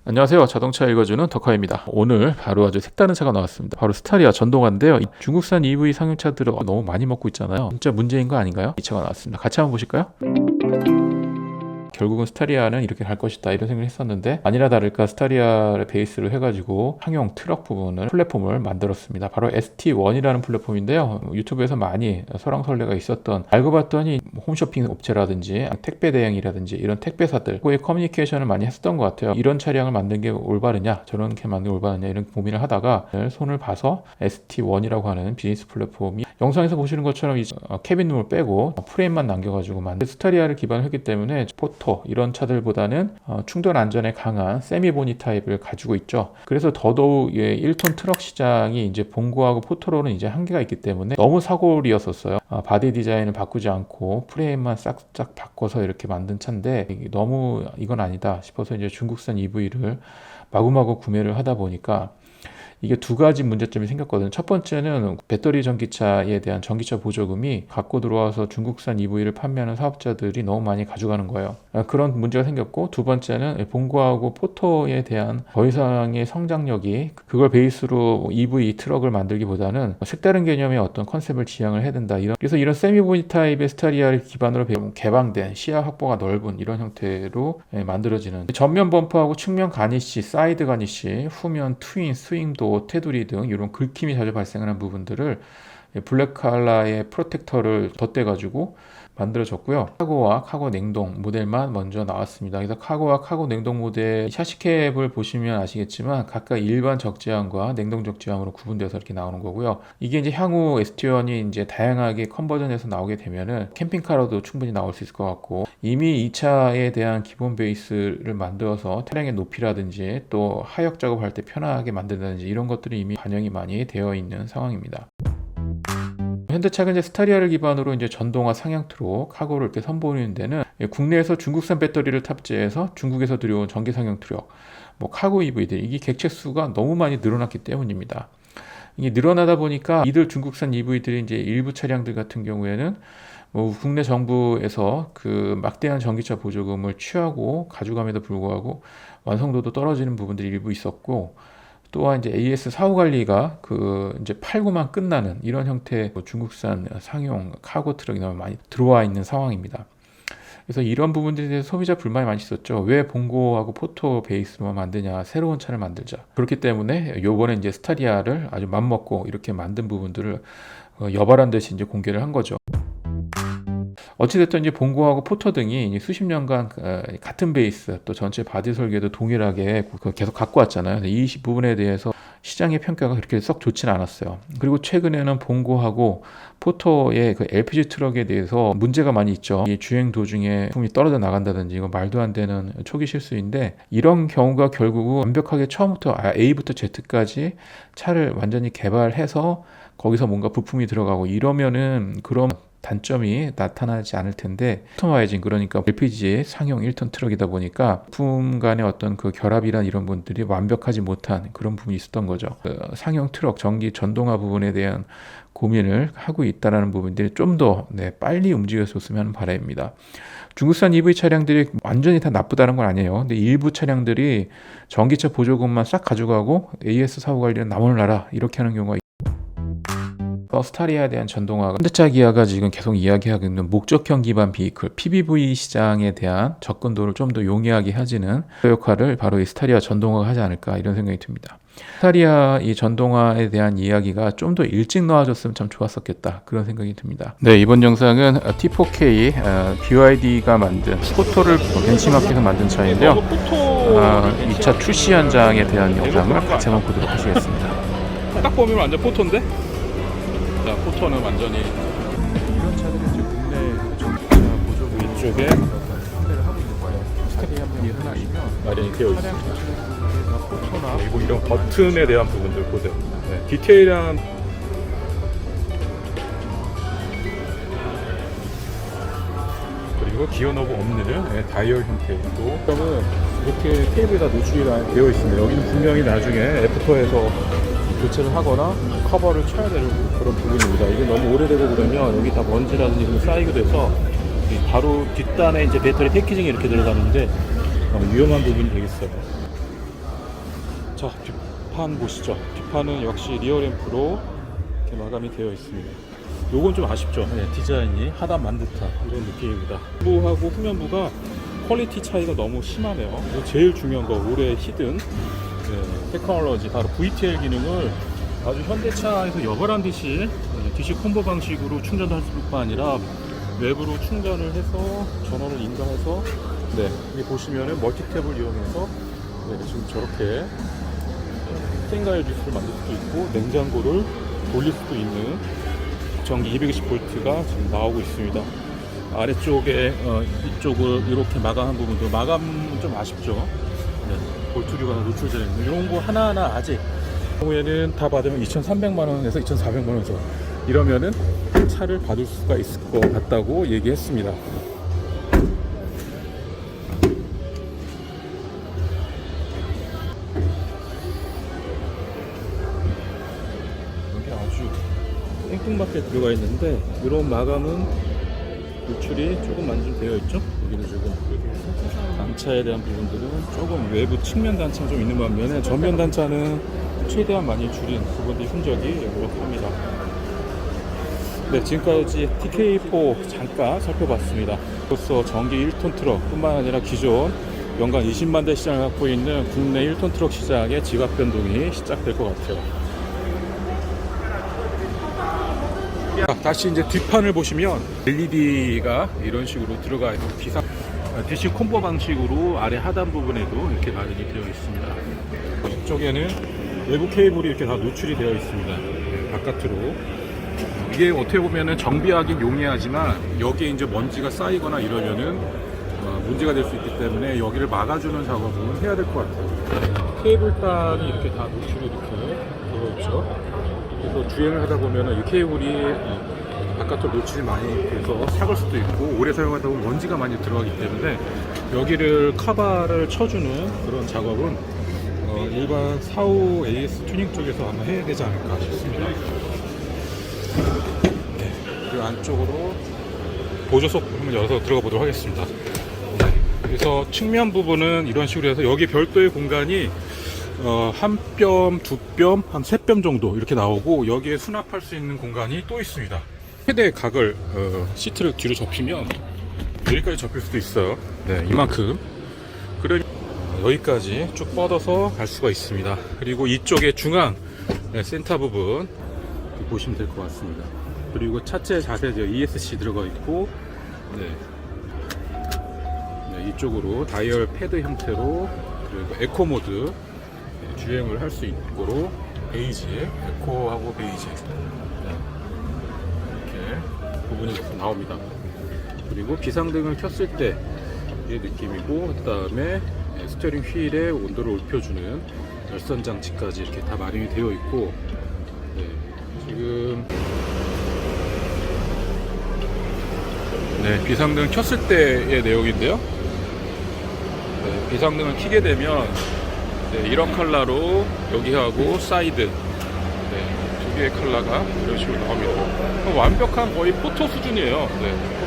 안녕하세요. 자동차 읽어주는 덕화입니다. 오늘 바로 아주 색다른 차가 나왔습니다. 바로 스타리아 전동화인데요. 중국산 EV 상용차들을 너무 많이 먹고 있잖아요. 진짜 문제인 거 아닌가요? 이 차가 나왔습니다. 같이 한번 보실까요? 결국은 스타리아는 이렇게 갈 것이다 이런 생각을 했었는데 아니라 다를까 스타리아를 베이스로 해가지고 상용 트럭 부분을 플랫폼을 만들었습니다. 바로 ST1이라는 플랫폼인데요. 유튜브에서 많이 설왕설래가 있었던, 알고 봤더니 홈쇼핑 업체라든지 택배 대행이라든지 이런 택배사들과의 커뮤니케이션을 많이 했었던 것 같아요. 이런 차량을 만든 게 올바르냐, 저렇게 만든 게 올바르냐 이런 고민을 하다가 손을 봐서 ST1이라고 하는 비즈니스 플랫폼이 영상에서 보시는 것처럼 이 캐빈룸을 빼고 프레임만 남겨가지고 만든 스타리아를 기반으로 했기 때문에 포토 이런 차들보다는 충돌 안전에 강한 세미보니 타입을 가지고 있죠. 그래서 더더욱 1톤 트럭 시장이 이제 봉고하고 포토로는 이제 한계가 있기 때문에 너무 사고리였었어요. 바디 디자인을 바꾸지 않고 프레임만 싹싹 바꿔서 이렇게 만든 차인데 너무 이건 아니다 싶어서 이제 중국산 EV를 마구마구 구매를 하다 보니까 이게 두 가지 문제점이 생겼거든요. 첫 번째는 배터리 전기차에 대한 전기차 보조금이 갖고 들어와서 중국산 EV를 판매하는 사업자들이 너무 많이 가져가는 거예요. 그런 문제가 생겼고, 두 번째는 봉고하고 포토에 대한 더 이상의 성장력이 그걸 베이스로 EV 트럭을 만들기보다는 색다른 개념의 어떤 컨셉을 지향을 해야 된다. 그래서 이런 세미보니 타입의 스타리아를 기반으로 개방된 시야 확보가 넓은 이런 형태로 만들어지는 전면 범퍼하고 측면 가니쉬, 사이드 가니쉬, 후면 트윈, 스윙도 테두리 등 이런 긁힘이 자주 발생하는 부분들을 블랙 컬러의 프로텍터를 덧대가지고 만들어졌고요. 카고와 카고 냉동 모델만 먼저 나왔습니다. 그래서 카고와 카고 냉동 모델 샤시캡을 보시면 아시겠지만 각각 일반 적재함과 냉동 적재함으로 구분돼서 이렇게 나오는 거고요. 이게 이제 향후 ST1이 이제 다양하게 컨버전해서 나오게 되면은 캠핑카로도 충분히 나올 수 있을 것 같고, 이미 이 차에 대한 기본 베이스를 만들어서 차량의 높이라든지 또 하역 작업할 때 편하게 만든다든지 이런 것들이 이미 반영이 많이 되어 있는 상황입니다. 현대차가 이제 스타리아를 기반으로 이제 전동화 상향 트럭 카고를 이렇게 선보이는 데는 국내에서 중국산 배터리를 탑재해서 중국에서 들여온 전기 상용 트럭, 카고 EV들 이게 객체 수가 너무 많이 늘어났기 때문입니다. 이게 늘어나다 보니까 이들 중국산 EV들이 이제 일부 차량들 같은 경우에는 국내 정부에서 그 막대한 전기차 보조금을 취하고 가져감에도 불구하고 완성도도 떨어지는 부분들이 일부 있었고, 또한 이제 AS 사후 관리가 이제 팔고만 끝나는 이런 형태의 중국산 상용 카고 트럭이 너무 많이 들어와 있는 상황입니다. 그래서 이런 부분들에 대해서 소비자 불만이 많이 있었죠. 왜 봉고하고 포토 베이스만 만드냐, 새로운 차를 만들자. 그렇기 때문에 요번에 이제 스타리아를 아주 맘먹고 이렇게 만든 부분들을 여발한 듯이 이제 공개를 한 거죠. 어찌됐든 이제 봉고하고 포터 등이 수십 년간 같은 베이스 또 전체 바디 설계도 동일하게 계속 갖고 왔잖아요. 이 부분에 대해서 시장의 평가가 그렇게 썩 좋지는 않았어요. 그리고 최근에는 봉고하고 포터의 그 LPG 트럭에 대해서 문제가 많이 있죠. 이 주행 도중에 부품이 떨어져 나간다든지 이거 말도 안 되는 초기 실수인데, 이런 경우가 결국은 완벽하게 처음부터 A부터 Z까지 차를 완전히 개발해서 거기서 뭔가 부품이 들어가고 이러면은 그런 단점이 나타나지 않을 텐데, 커스터마이징, 그러니까 LPG 상용 1톤 트럭이다 보니까 부품 간의 어떤 그 결합이란 이런 부분들이 완벽하지 못한 그런 부분이 있었던 거죠. 상용 트럭 전기 전동화 부분에 대한 고민을 하고 있다는 부분들이 좀 더 빨리 움직였었으면 하는 바람입니다. 중국산 EV 차량들이 완전히 다 나쁘다는 건 아니에요. 근데 일부 차량들이 전기차 보조금만 싹 가져가고 AS 사후 관리는 나 오너라 이렇게 하는 경우가 스타리아에 대한 전동화가 현대차 기아가 지금 계속 이야기하고 있는 목적형 기반 비이클 PBV 시장에 대한 접근도를 좀 더 용이하게 해주는 역할을 바로 이 스타리아 전동화가 하지 않을까 이런 생각이 듭니다. 스타리아 이 전동화에 대한 이야기가 좀 더 일찍 나와줬으면 참 좋았었겠다 그런 생각이 듭니다. 네, 이번 영상은 T4K BYD가 만든 포토를 벤치마크해서 만든 차인데요. 이 차 출시 현장에 대한 영상을 같이 한번 보도록 하시겠습니다. 딱 보면 완전 포토인데? 자, 포토는 완전히 이런 차들은 이제 국내 전기차 보조금 이쪽에 판매를 하고 있는 거예요. 스타리아이 하나이면 마련이 되어 차량 있습니다. 자체는 포토나 그리고 이런 버튼에 대한 부분들 보세요. 디테일한 그리고 기어 노브 없는 다이얼 형태의 또 이렇게 테이블에 다 노출이 되어 있습니다. 여기는 분명히 나중에 애프터에서 교체를 하거나 커버를 쳐야 되는 그런 부분입니다. 이게 너무 오래되고 그러면 여기 다 먼지라든지 이런 쌓이게 돼서 바로 뒷단에 이제 배터리 패키징이 이렇게 들어가는데 위험한 부분이 되겠어요. 자, 뒷판 보시죠. 뒷판은 역시 리어램프로 이렇게 마감이 되어 있습니다. 요건 좀 아쉽죠. 네, 디자인이 하단 만 듯한 이런 느낌입니다. 후부하고 후면부가 퀄리티 차이가 너무 심하네요. 그리고 제일 중요한 거 올해 히든 테크놀로지 바로 VTL 기능을 아주 현대차에서 여벌한 듯이 DC 콤보 방식으로 충전할 뿐만 아니라 외부로 충전을 해서 전원을 인가해서 여기 보시면은 멀티탭을 이용해서 지금 저렇게 스텐가일 주스를 만들 수도 있고 냉장고를 돌릴 수도 있는 전기 220V가 지금 나오고 있습니다. 아래쪽에 이쪽을 이렇게 마감한 부분도 마감은 좀 아쉽죠. 볼트류가 노출되어 있는 이런 거 하나하나 아직 경우에는 다 받으면 2,300만원에서 2,400만원 이러면은 차를 받을 수가 있을 것 같다고 얘기했습니다. 여기 아주 땡뚱맞게 들어가 있는데 이런 마감은 노출이 조금만 좀 되어 있죠. 여기는 조금 단차에 대한 부분들은 조금 외부 측면 단차가 좀 있는 반면에 전면 단차는 최대한 많이 줄인 부분들이 흔적이 역력합니다. 네, 지금까지 TK4 잠깐 살펴봤습니다. 그로써 전기 1톤 트럭 뿐만 아니라 기존 연간 20만 대 시장을 갖고 있는 국내 1톤 트럭 시장의 지각 변동이 시작될 것 같아요. 자, 다시 이제 뒷판을 보시면 LED가 이런 식으로 들어가 있고 DC 콤보 방식으로 아래 하단 부분에도 이렇게 마련이 되어 있습니다. 이쪽에는 외부 케이블이 이렇게 다 노출이 되어 있습니다. 바깥으로. 이게 어떻게 보면은 정비하긴 용이하지만 여기에 이제 먼지가 쌓이거나 이러면은 문제가 될 수 있기 때문에 여기를 막아주는 작업은 해야 될 것 같아요. 케이블단이 이렇게 다 노출이 이렇게 되어 있죠. 그래서 주행을 하다 보면은 이 케이블이 바깥으로 노출이 많이 돼서 삭을 수도 있고 오래 사용하다 보면 먼지가 많이 들어가기 때문에 여기를 카바를 쳐주는 그런 작업은 일반 45 AS 튜닝 쪽에서 아마 해야 되지 않을까 싶습니다. 그리고 안쪽으로 보조석 한번 열어서 들어가 보도록 하겠습니다. 그래서 측면 부분은 이런 식으로 해서 여기 별도의 공간이 한 뼘, 두 뼘, 한 세 뼘 정도 이렇게 나오고 여기에 수납할 수 있는 공간이 또 있습니다. 최대 각을 시트를 뒤로 접히면 여기까지 접힐 수도 있어요. 네, 이만큼. 그러니 여기까지 쭉 뻗어서 갈 수가 있습니다. 그리고 이쪽에 중앙 센터 부분 보시면 될 것 같습니다. 그리고 차체 자세죠. ESC 들어가 있고 이쪽으로 다이얼 패드 형태로 그리고 에코 모드 주행을 할 수 있도록 베이지, 에코하고 베이지 이렇게 부분이 나옵니다. 그리고 비상등을 켰을 때의 느낌이고 그 다음에 스티어링 휠의 온도를 높여주는 열선 장치까지 이렇게 다 마련이 되어 있고 지금 비상등 켰을 때의 내용인데요. 비상등을 켜게 되면 이런 컬러로 여기하고 사이드 두 개의 컬러가 이런 식으로 나옵니다. 완벽한 거의 포토 수준이에요.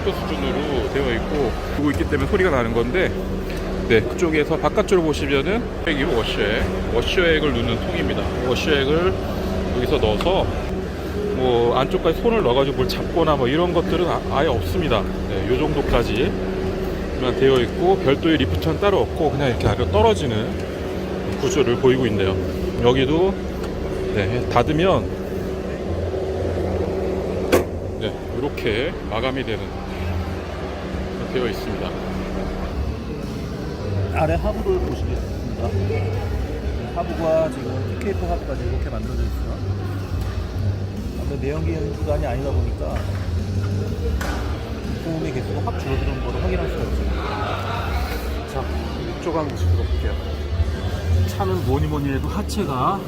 포토 수준으로 되어 있고 두고 있기 때문에 소리가 나는 건데 그쪽에서 바깥쪽으로 보시면은 이 워셔액을 넣는 통입니다. 워셔액을 여기서 넣어서 뭐 안쪽까지 손을 넣어가지고 뭘 잡거나 뭐 이런 것들은 아예 없습니다. 요 정도까지만 되어 있고 별도의 리프트는 따로 없고 그냥 이렇게 아래로 떨어지는 구조를 보이고 있네요. 여기도 닫으면 이렇게 마감이 되는 되어 있습니다. 아래 하부를 보시겠습니다. 하부가 지금 TK4 하부까지 이렇게 만들어져 있어요. 근데 내연기관 구간이 아니다 보니까 부품의 개수가 확 줄어드는 걸 확인할 수가 있습니다. 자, 이쪽 한번 들어볼게요. 차는 뭐니 해도 하체가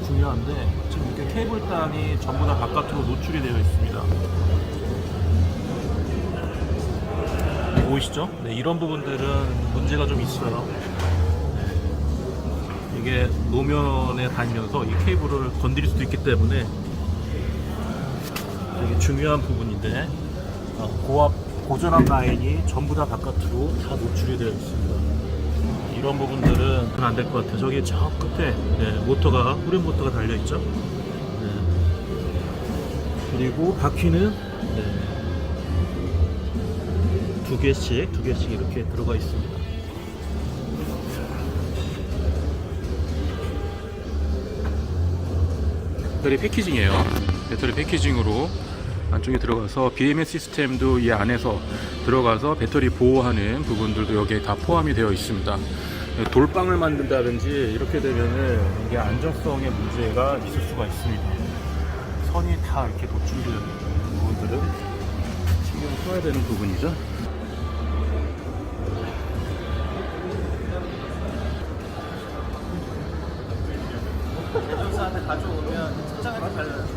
중요한데 지금 이렇게 케이블단이 전부 다 바깥으로 노출이 되어 있습니다. 보이시죠? 이런 부분들은 문제가 좀 있어요. 이게 노면에 다니면서 이 케이블을 건드릴 수도 있기 때문에 되게 중요한 부분인데 고압 고전압 라인이 전부 다 바깥으로 다 노출이 되어 있습니다. 이런 부분들은 안 될 것 같아요. 저기 저 끝에 모터가 후륜 모터가 달려 있죠. 그리고 바퀴는 두 개씩 이렇게 들어가 있습니다. 배터리 패키징이에요. 배터리 패키징으로 안쪽에 들어가서 BMS 시스템도 이 안에서 들어가서 배터리 보호하는 부분들도 여기에 다 포함이 되어 있습니다. 돌빵을 만든다든지 이렇게 되면은 이게 안정성에 문제가 있을 수가 있습니다. 선이 다 이렇게 노출되는 부분들은 신경 써야 되는 부분이죠. 제조사한테 가져오면 차량한테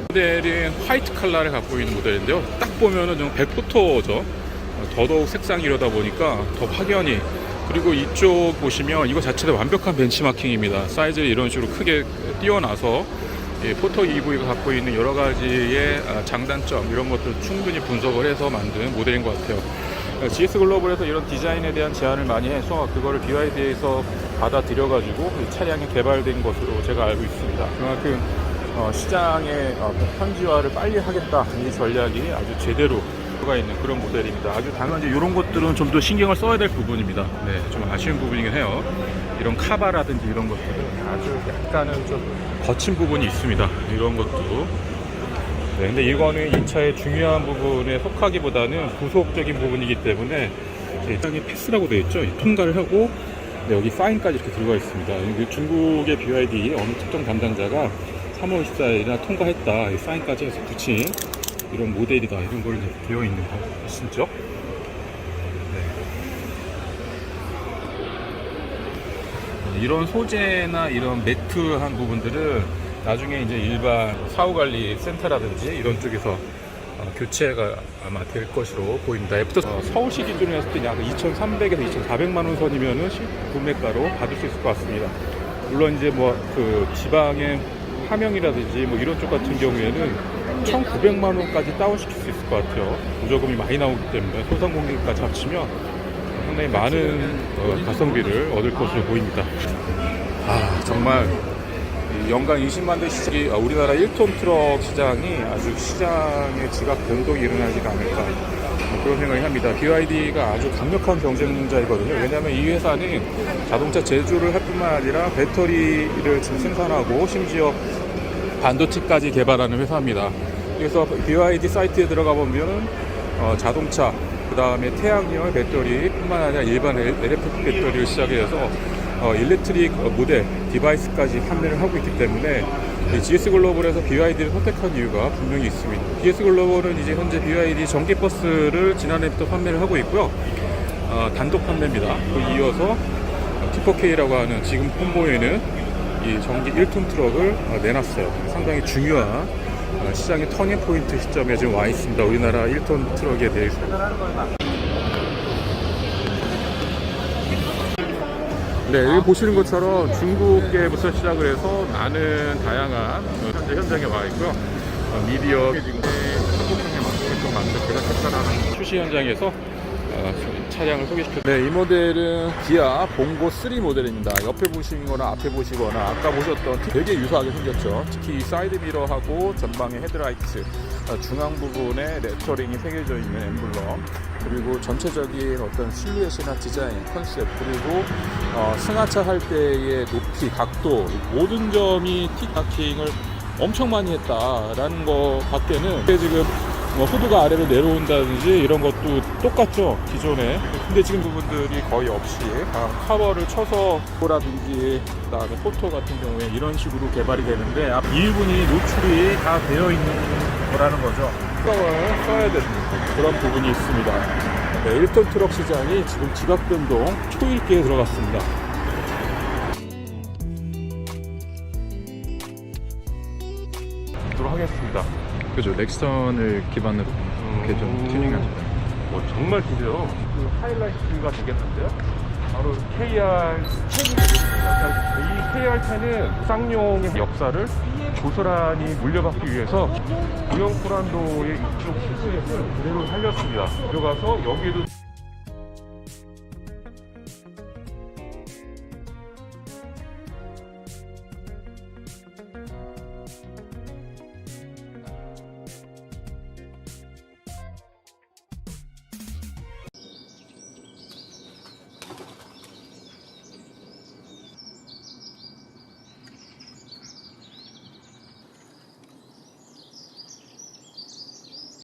모델은 화이트 컬러를 갖고 있는 모델인데요. 딱 보면은 좀 백포터죠. 더더욱 색상이 이러다 보니까 더 확연히. 그리고 이쪽 보시면 이거 자체도 완벽한 벤치마킹입니다. 사이즈를 이런 식으로 크게 띄워놔서 포터 EV가 갖고 있는 여러 가지의 장단점 이런 것들 충분히 분석을 해서 만든 모델인 것 같아요. GS 글로벌에서 이런 디자인에 대한 제안을 많이 해서 그거를 BYD에서 받아들여가지고 차량이 개발된 것으로 제가 알고 있습니다. 그만큼 시장의 현지화를 빨리 하겠다 이 전략이 아주 제대로 들어가 있는 그런 모델입니다. 아주 당연히 이런 것들은 좀 더 신경을 써야 될 부분입니다. 네, 좀 아쉬운 부분이긴 해요. 이런 카바라든지 이런 것들은 아주 약간은 좀 거친 부분이 있습니다. 이런 것도. 네, 근데 이거는 이 차의 중요한 부분에 속하기보다는 부속적인 부분이기 때문에 일단이 패스라고 되어 있죠. 통과를 하고 여기 사인까지 이렇게 들어가 있습니다. 중국의 BYD 어느 특정 담당자가 3월 14일이나 통과했다 이 사인까지 해서 붙인 이런 모델이다 이런 걸 되어 있는 것이죠. 이런 소재나 이런 매트한 부분들은 나중에 이제 일반 사후관리 센터라든지 이런 쪽에서 교체가 아마 될 것으로 보입니다. 서울시 기준으로 했을 때 약 2,300에서 2,400만 원 선이면은 구매가로 받을 수 있을 것 같습니다. 물론 이제 뭐 그 지방의 함영이라든지 뭐 이런 쪽 같은 경우에는 1,900만 원까지 다운시킬 수 있을 것 같아요. 보조금이 많이 나오기 때문에 소상공인까지 합치면 상당히 많은 가성비를 얻을 것으로 보입니다. 정말 연간 20만 대 시장이 우리나라 1톤 트럭 시장이 아주 시장의 지각 변동이 일어나지가 않을까 그런 생각이 합니다. BYD가 아주 강력한 경쟁자이거든요. 왜냐하면 이 회사는 자동차 제조를 할 뿐만 아니라 배터리를 지금 생산하고 심지어 반도체까지 개발하는 회사입니다. 그래서 BYD 사이트에 들어가 보면 자동차, 그 다음에 태양열 배터리 뿐만 아니라 일반 LFP 배터리를 시작해서 일렉트릭 모델 디바이스까지 판매를 하고 있기 때문에 GS 글로벌에서 BYD를 선택한 이유가 분명히 있습니다. GS 글로벌은 이제 현재 BYD 전기버스를 지난해부터 판매를 하고 있고요. 단독 판매입니다. 그 이어서 T4K라고 하는 지금 폰보이는 이 전기 1톤 트럭을 내놨어요. 상당히 중요한 시장의 터닝 포인트 시점에 지금 와 있습니다. 우리나라 1톤 트럭에 대해서. 네, 여기 보시는 것처럼 중국계부터 시작을 해서 많은 다양한 현재 현장에 와 있고요. 미디어 지금 한국형에 맞게끔 만든 제가 특별한 출시 현장에서 차량을 소개시켰습니다. 네, 이 모델은 기아 봉고 3 모델입니다. 옆에 보시거나 앞에 보시거나 아까 보셨던 되게 유사하게 생겼죠. 특히 이 사이드 미러하고 전방의 헤드라이트, 중앙 부분에 레터링이 새겨져 있는 엠블럼, 그리고 전체적인 어떤 실루엣이나 디자인, 컨셉, 그리고 승하차 할 때의 높이, 각도, 모든 점이 틱마킹을 엄청 많이 했다라는 거 밖에는 지금 후드가 아래로 내려온다든지 이런 것도 똑같죠, 기존에. 근데 지금 부분들이 거의 없이 커버를 쳐서 라든지 그다음에 포토 같은 경우에 이런 식으로 개발이 되는데 이 부분이 노출이 다 되어 있는 거라는 거죠. 신경을 써야 되는 그런 부분이 있습니다. 네, 1톤 트럭 시장이 지금 지각 변동 초일기에 들어갔습니다. 보도록 하겠습니다. 그죠, 렉선을 기반으로 이렇게 좀 튜닝하죠. 정말 기대요. 그 하이라이트가 되겠는데요? 바로 KR10이 되겠습니다. 이 KR10은 쌍용의 역사를 고스란히 물려받기 위해서 구형 포란도의 이쪽 기술을 그대로 살렸습니다. 들어가서 여기에도